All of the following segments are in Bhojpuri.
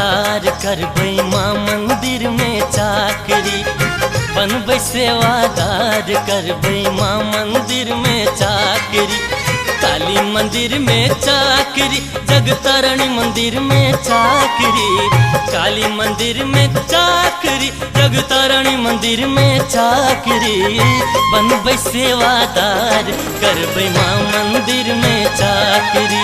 सेवादार करबै माँ मंदिर में चाकरी, बनबै सेवादार करबै माँ मंदिर में चाकरी। काली मंदिर में चाकरी, जगतारणी मंदिर में चाकरी, काली मंदिर में चाकरी, जगतारणी मंदिर में चाकरी। बनबै सेवादार करबै माँ मंदिर में चाकरी।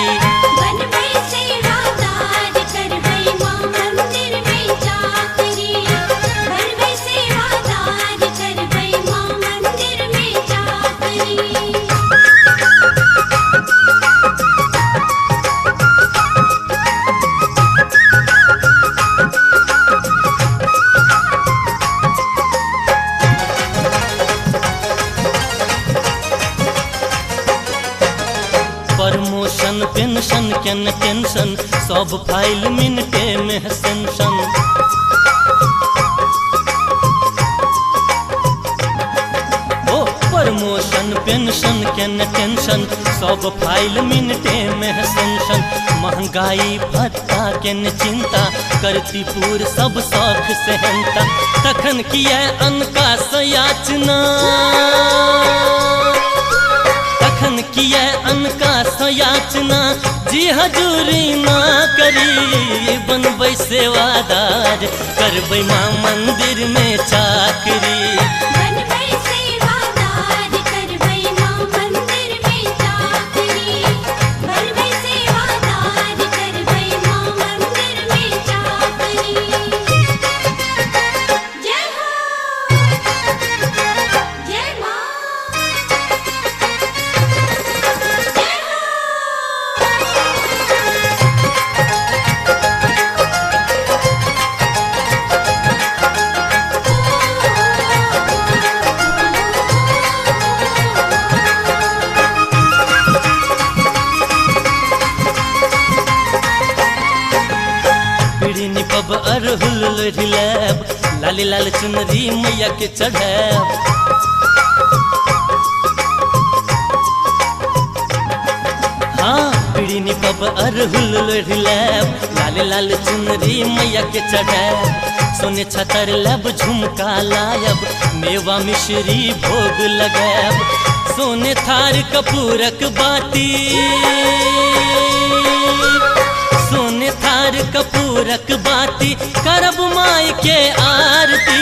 प्रमोशन पेंशन केन टेंशन, सब फाइल मिनटे में सेंशन। ओ प्रमोशन पेंशन केन टेंशन, सब फाइल मिनटे में सेंशन। महंगाई भत्ता केन चिंता, करती पूर सब शौक सेहनता। तखन किया अनका सयाचना, तखन किया अनका सयाचना, जी हजूरी ना करी। बनबै सेवादार करबै माँ मंदिर में चाकरी। पब अरहुल रिलैब, लाली लाल चुनरी मैया के चढ़ैब। हाँ पीड़िनी पब अरहुल रिलैब, लाली लाल चुनरी मैया के चढ़ैब। सोने छतर लब झुमका लायब, मेवा मिश्री भोग लगैब। सोने थार कपूरक बाती, सोने थार कपूरक बाती, करब माई के आरती।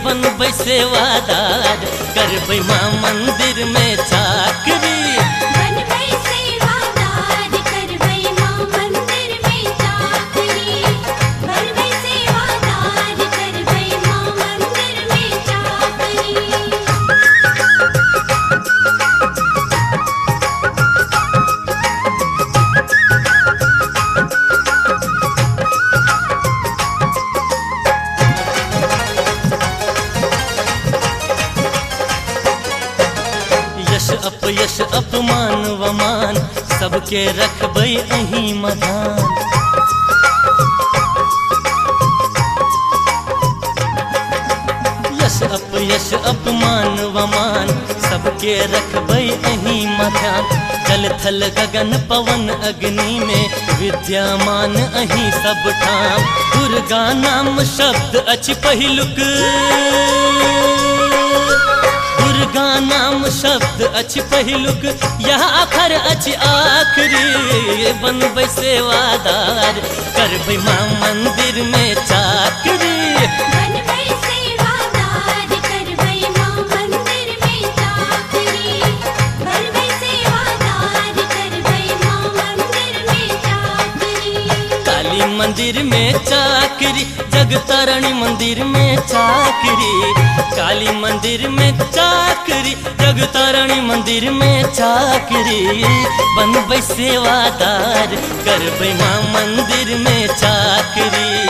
बनबै सेवादार करबै माँ मंदिर में चाकरी। अपयश अपमान वमान, सबके रखबै अहीं मधान। यश अपयश अपमान वमान, सबके रखबै अहीं मधान। जल थल गगन पवन अग्नि में, विद्यमान अहीं सब ठाम। दुर्गा नाम शब्द अछि पहिलुक, दुर्गा नाम शब्द अछि पहिलुक, यह आखर अछि आखरी। बनबै सेवादार करबै माँ मंदिर में चाकरी। काली मंदिर में चाकरी, जगतारणी मंदिर में चाकरी। काली मंदिर में चाकरी, जगतारणी मंदिर में चाकरी। बनबै सेवादार करबै माँ मंदिर में चाकरी।